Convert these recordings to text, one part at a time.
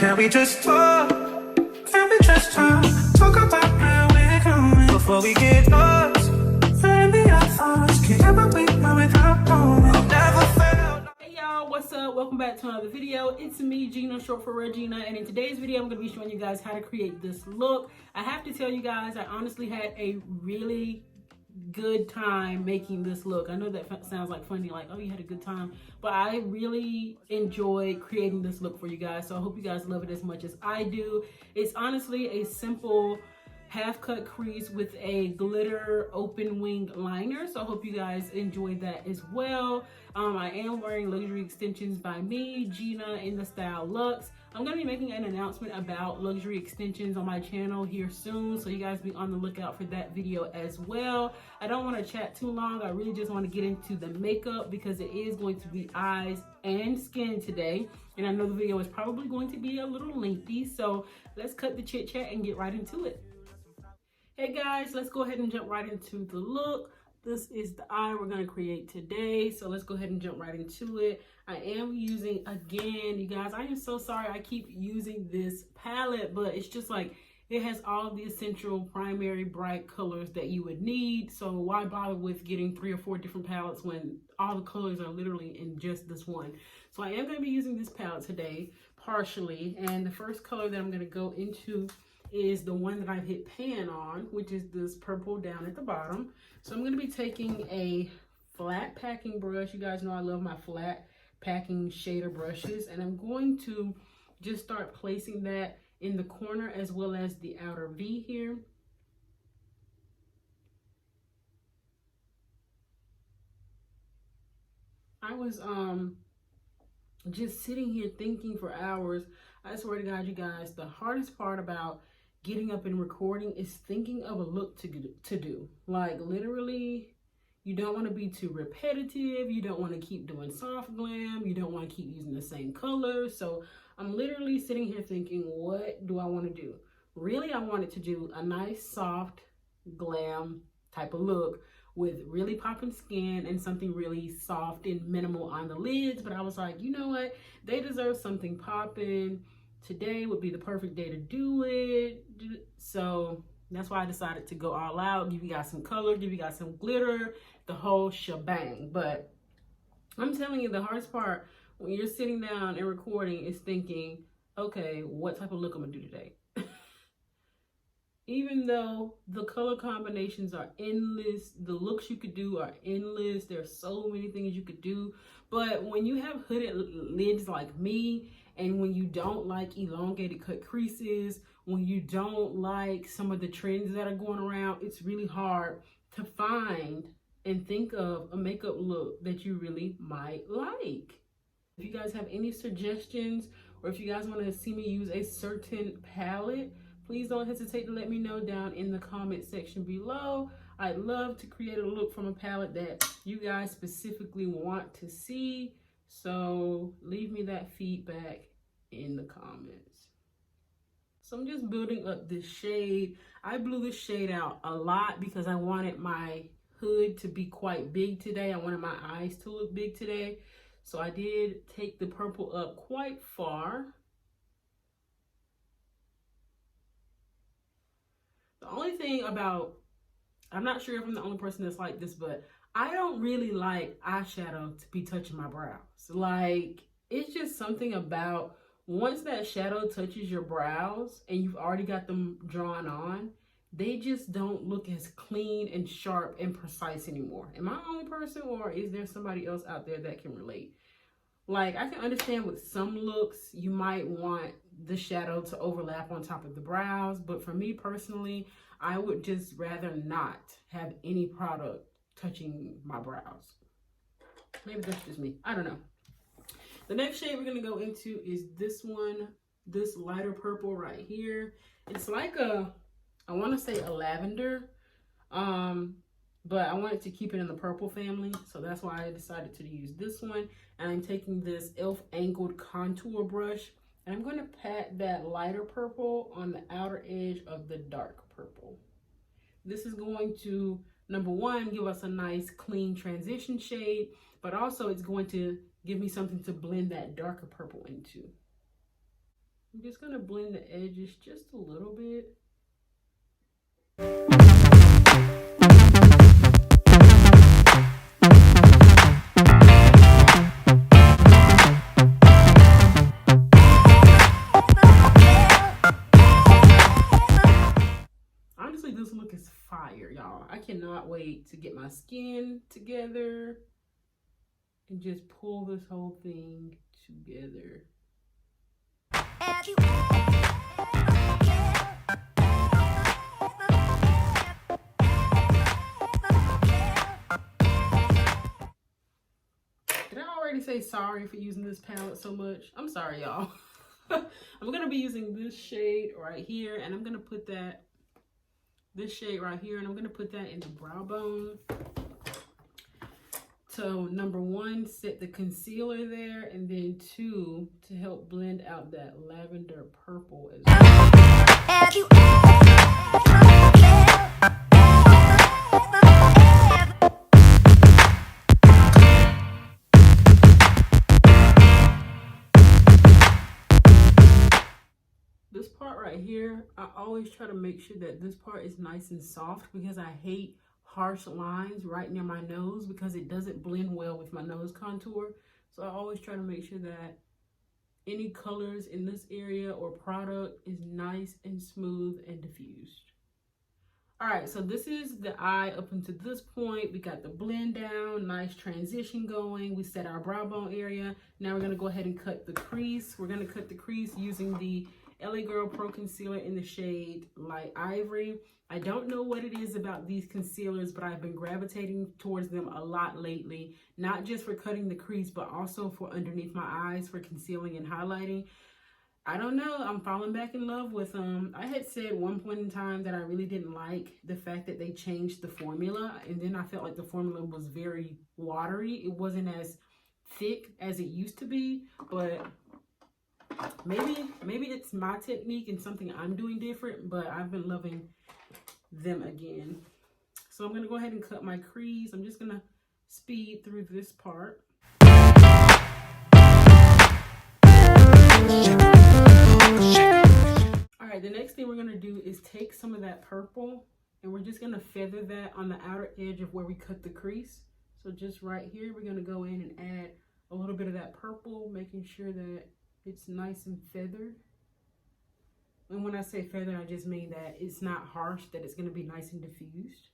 Can we just talk? Can we just talk? Talk about where we're going before we get lost. Maybe our thoughts can't ever be one without knowing. I've never felt. Hey y'all, what's up? Welcome back to another video. It's me, Gina, short for Regina, and in today's video, I'm going to be showing you guys how to create this look. I have to tell you guys, I honestly had a really good time making this look. I know that sounds like funny, like, oh, you had a good time, but I really enjoyed creating this look for you guys, so I hope you guys love it as much as I do. It's honestly a simple half cut crease with a glitter open wing liner, so I hope you guys enjoy that as well. I am wearing luxury extensions by me, Gina, in the style Luxe. I'm going to be making an announcement about luxury extensions on my channel here soon, so you guys be on the lookout for that video as well. I don't want to chat too long. I really just want to get into the makeup because it is going to be eyes and skin today, and I know the video is probably going to be a little lengthy, so let's cut the chit chat and get right into it. Hey guys, let's go ahead and jump right into the look. This is the eye we're going to create today, so let's go ahead and jump right into it. I am using, again, you guys, I am so sorry I keep using this palette, but it's just like it has all the essential primary bright colors that you would need, so why bother with getting 3 or 4 different palettes when all the colors are literally in just this one. So I am going to be using this palette today partially, and the first color that I'm going to go into is the one that I've hit pan on, which is this purple down at the bottom. So I'm going to be taking a flat packing brush. You guys know I love my flat packing shader brushes, and I'm going to just start placing that in the corner as well as the outer V here. I was just sitting here thinking for hours. I swear to God, you guys, the hardest part about getting up and recording is thinking of a look to do. Like, literally, you don't want to be too repetitive. You don't want to keep doing soft glam. You don't want to keep using the same colors. So I'm literally sitting here thinking, what do I want to do? Really, I wanted to do a nice soft glam type of look with really popping skin and something really soft and minimal on the lids. But I was like, you know what? They deserve something popping. Today would be the perfect day to do it. So that's why I decided to go all out, give you guys some color, give you guys some glitter, the whole shebang. But I'm telling you, the hardest part when you're sitting down and recording is thinking, okay, what type of look I'm gonna do today? Even though the color combinations are endless, the looks you could do are endless, there's so many things you could do. But when you have hooded lids like me, and when you don't like elongated cut creases, when you don't like some of the trends that are going around, it's really hard to find and think of a makeup look that you really might like. If you guys have any suggestions, or if you guys want to see me use a certain palette, please don't hesitate to let me know down in the comment section below. I'd love to create a look from a palette that you guys specifically want to see. So leave me that feedback in the comments. So I'm just building up this shade. I blew this shade out a lot because I wanted my hood to be quite big today. I wanted my eyes to look big today. So I did take the purple up quite far. The only thing about, I'm not sure if I'm the only person that's like this, but I don't really like eyeshadow to be touching my brows. Like, it's just something about once that shadow touches your brows and you've already got them drawn on, they just don't look as clean and sharp and precise anymore. Am I the only person, or is there somebody else out there that can relate? Like, I can understand with some looks, you might want the shadow to overlap on top of the brows, but for me personally, I would just rather not have any product touching my brows. Maybe that's just me. I don't know. The next shade we're going to go into is this one, this lighter purple right here. It's like a, I want to say a lavender, but I wanted to keep it in the purple family, so that's why I decided to use this one. And I'm taking this e.l.f. angled contour brush, and I'm going to pat that lighter purple on the outer edge of the dark purple. This is going to, number one, give us a nice clean transition shade, but also it's going to give me something to blend that darker purple into. I'm just gonna blend the edges just a little bit. Honestly, this look is fire, y'all. I cannot wait to get my skin together and just pull this whole thing together. Did I already say sorry for using this palette so much? I'm sorry, y'all. I'm gonna be using this shade right here, and I'm gonna put that, this shade right here, and I'm gonna put that in the brow bone. So number one, set the concealer there, and then two, to help blend out that lavender purple as well. This part right here, I always try to make sure that this part is nice and soft because I hate harsh lines right near my nose because it doesn't blend well with my nose contour. So I always try to make sure that any colors in this area or product is nice and smooth and diffused. All right, so this is the eye up until this point. We got the blend down, nice transition going. We set our brow bone area. Now we're gonna go ahead and cut the crease. We're gonna cut the crease using the L.A Girl Pro Concealer in the shade Light Ivory. I don't know what it is about these concealers, but I've been gravitating towards them a lot lately, not just for cutting the crease, but also for underneath my eyes for concealing and highlighting. I don't know, I'm falling back in love with them. I had said one point in time that I really didn't like the fact that they changed the formula, and then I felt like the formula was very watery. It wasn't as thick as it used to be, but maybe it's my technique and something I'm doing different, but I've been loving them again. So I'm gonna go ahead and cut my crease. I'm just gonna speed through this part. All right, the next thing we're gonna do is take some of that purple and we're just gonna feather that on the outer edge of where we cut the crease. So just right here, we're gonna go in and add a little bit of that purple, making sure that it's nice and feathered. And when I say feathered, I just mean that it's not harsh, that it's gonna be nice and diffused.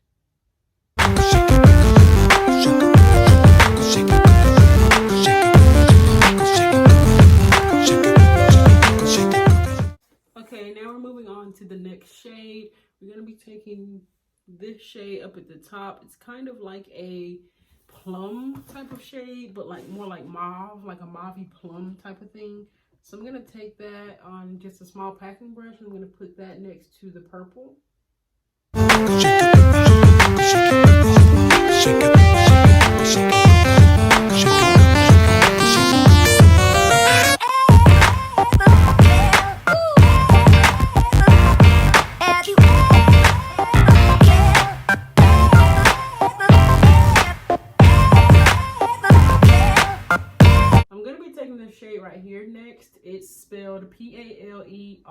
Okay, now we're moving on to the next shade. We're gonna be taking this shade up at the top. It's kind of like a plum type of shade, but like more like mauve, like a mauvey plum type of thing. So I'm gonna take that on just a small packing brush and I'm gonna put that next to the purple. Shade right here next. It's spelled P-A-L-E-R-M-O,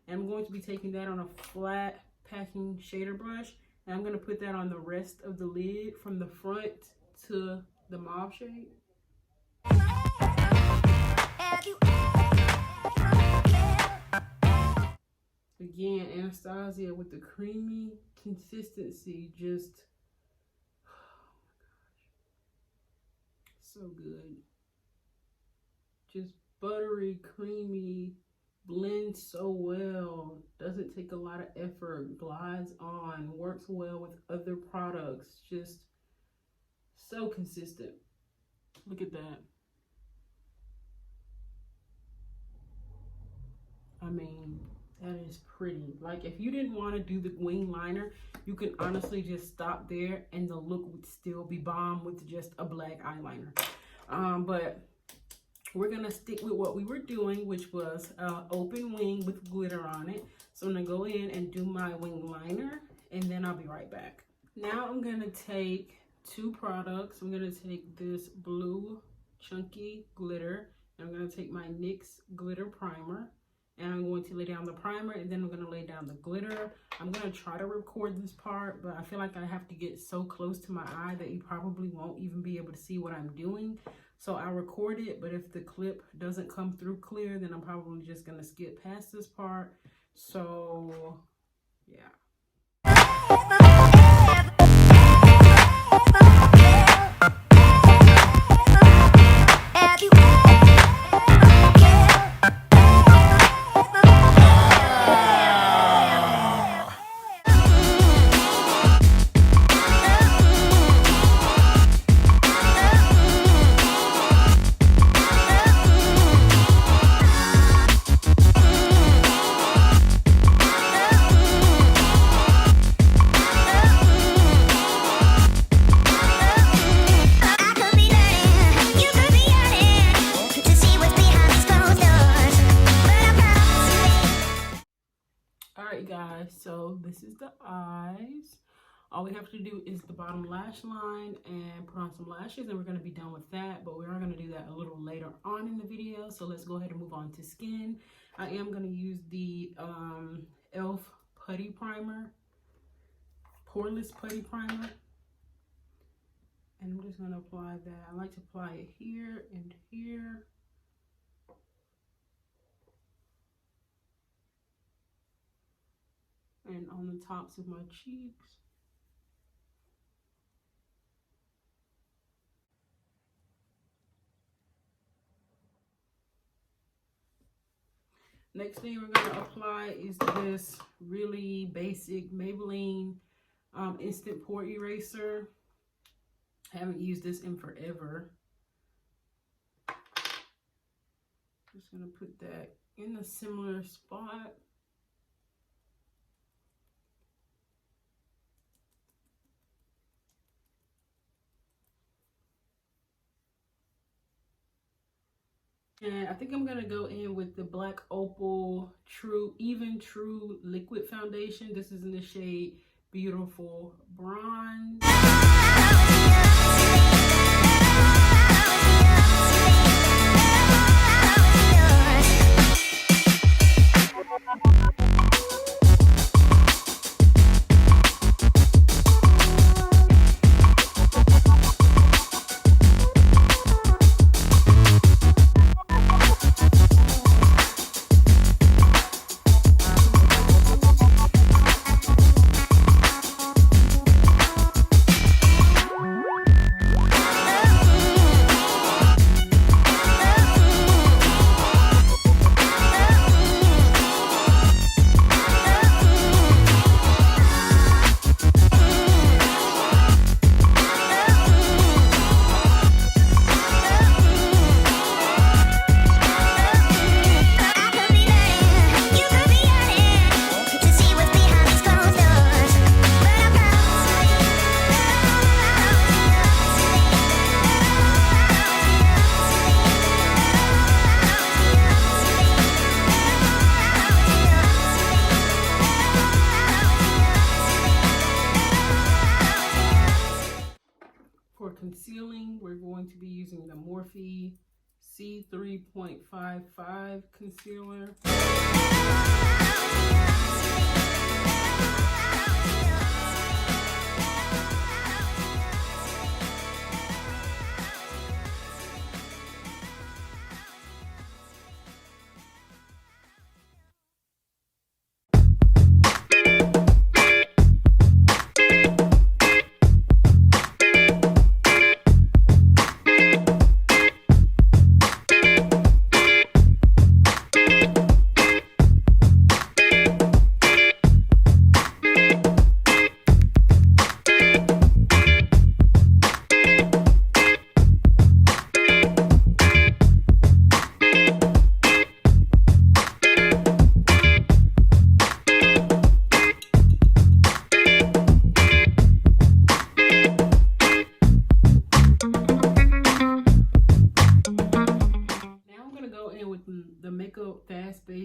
and I'm going to be taking that on a flat packing shader brush, and I'm going to put that on the rest of the lid from the front to the mauve shade. Again, Anastasia with the creamy consistency, just oh my gosh, so good. Just buttery, creamy, blends so well, doesn't take a lot of effort, glides on, works well with other products, just so consistent. Look at that. I mean, that is pretty. Like, if you didn't want to do the wing liner, you could honestly just stop there and the look would still be bomb with just a black eyeliner. But we're gonna stick with what we were doing, which was open wing with glitter on it. So I'm gonna go in and do my wing liner, and then I'll be right back. Now I'm gonna take two products. I'm gonna take this blue chunky glitter, I'm going to take my NYX Glitter Primer, and I'm going to lay down the primer, and then I'm going to lay down the glitter. I'm going to try to record this part, but I feel like I have to get so close to my eye that you probably won't even be able to see what I'm doing. So I'll record it, but if the clip doesn't come through clear, then I'm probably just going to skip past this part. So, yeah. Alright guys, so this is the eyes. All we have to do is the bottom lash line and put on some lashes, and we're going to be done with that, but we are going to do that a little later on in the video. So let's go ahead and move on to skin. I am going to use the e.l.f. Putty Primer, Poreless Putty Primer, and I'm just going to apply that. I like to apply it here and here. And on the tops of my cheeks. Next thing we're going to apply is this really basic Maybelline Instant Pore Eraser. I haven't used this in forever. Just going to put that in a similar spot. And I think I'm going to go in with the Black Opal Even True Liquid Foundation. This is in the shade Beautiful Bronze. For concealing, we're going to be using the Morphe C3.55 concealer.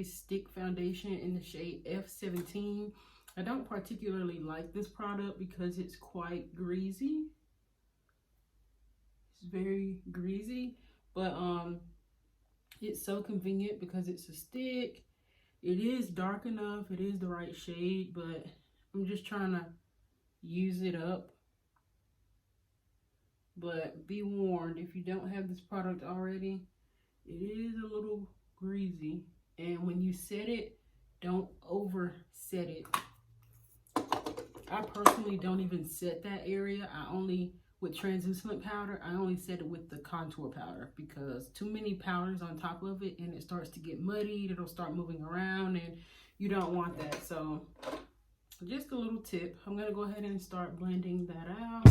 Stick foundation in the shade F17. I don't particularly like this product because it's quite greasy. It's very greasy, but It's so convenient because it's a stick. It is dark enough, it is the right shade, but I'm just trying to use it up. But be warned, if you don't have this product already, it is a little greasy. And when you set it, don't over set it. I personally don't even set that area. With translucent powder, I only set it with the contour powder, because too many powders on top of it and it starts to get muddied. It'll start moving around and you don't want that. So just a little tip. I'm going to go ahead and start blending that out.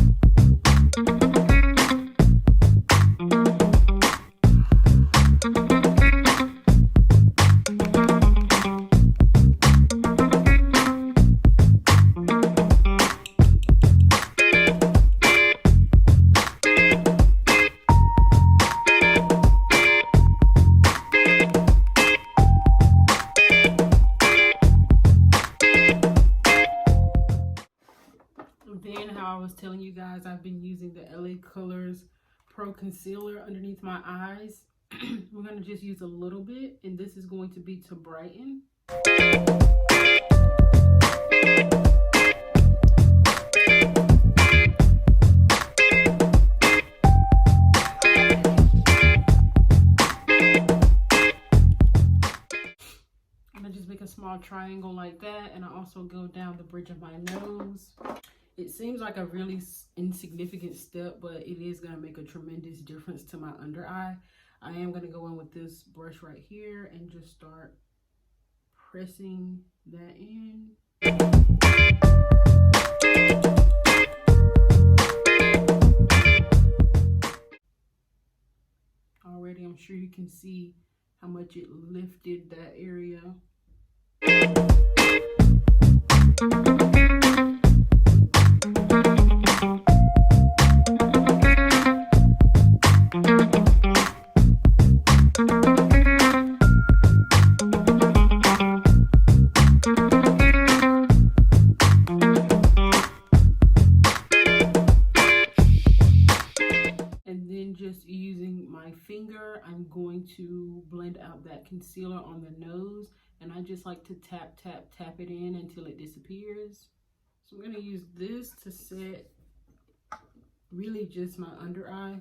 Telling you guys, I've been using the L.A Colors Pro Concealer underneath my eyes. We're going to just use a little bit, and this is going to be to brighten. I'm going to just make a small triangle like that, and I also go down the bridge of my nose. It seems like a really insignificant step, but it is going to make a tremendous difference to my under eye. I am going to go in with this brush right here and just start pressing that in. Already, I'm sure you can see how much it lifted that area. I'm going to blend out that concealer on the nose, and I just like to tap it in until it disappears. So I'm going to use this to set really just my under eye.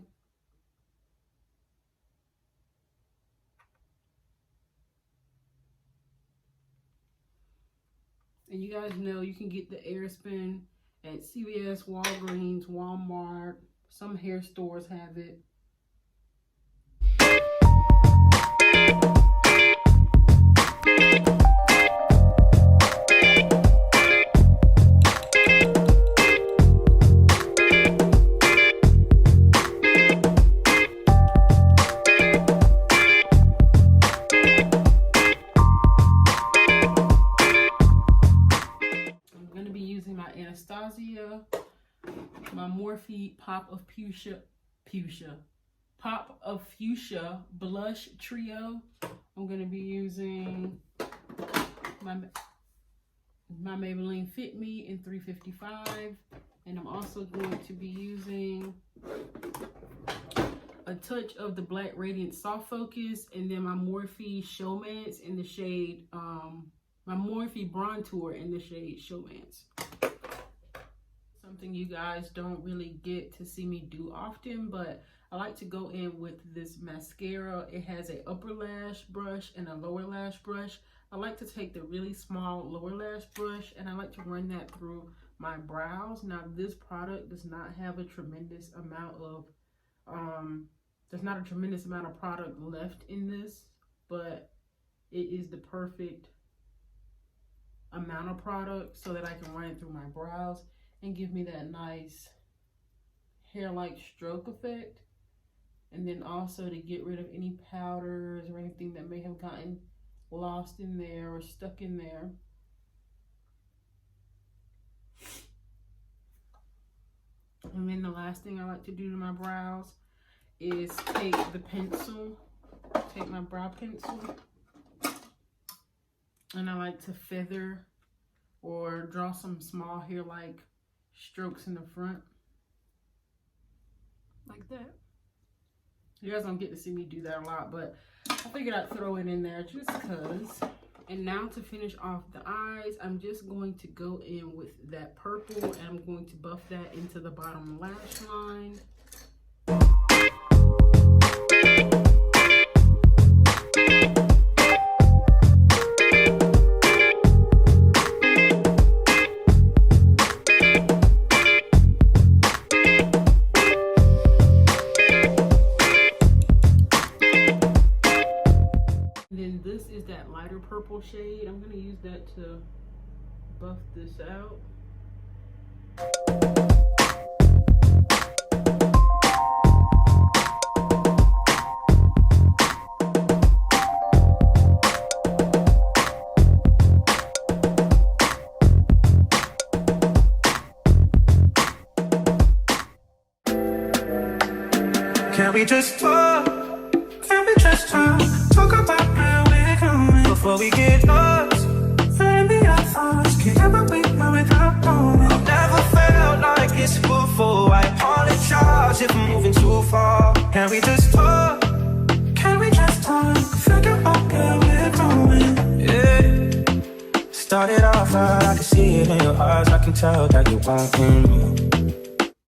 And you guys know you can get the Airspun at CVS, Walgreens, Walmart. Some hair stores have it. My Morphe Pop of Fuchsia Blush Trio. I'm going to be using my Maybelline Fit Me in 355. And I'm also going to be using a touch of the Black Radiance Soft Focus, and then my Morphe Showmance in the shade, my Morphe Brontour in the shade Showmance. Something you guys don't really get to see me do often, but I like to go in with this mascara. It has an upper lash brush and a lower lash brush. I like to take the really small lower lash brush and I like to run that through my brows. Now this product does not have a tremendous amount of there's not a tremendous amount of product left in this, but it is the perfect amount of product so that I can run it through my brows and give me that nice hair-like stroke effect. And then also to get rid of any powders or anything that may have gotten lost in there or stuck in there. And then the last thing I like to do to my brows is take my brow pencil, and I like to feather or draw some small hair-like strokes in the front, like that. You guys don't get to see me do that a lot, but I figured I'd throw it in there just because. And now to finish off the eyes, I'm just going to go in with that purple and I'm going to buff that into the bottom lash line. Purple shade. I'm going to use that to buff this out. Can we just talk? Can we just talk about where we're going before we get lost? Maybe our thoughts can't ever be without knowing. I've never felt like this before. I apologize if I'm moving too far. Can we just talk? Can we just talk? Figure out where we're going. Yeah. Started off right, I can see it in your eyes. I can tell that you want me.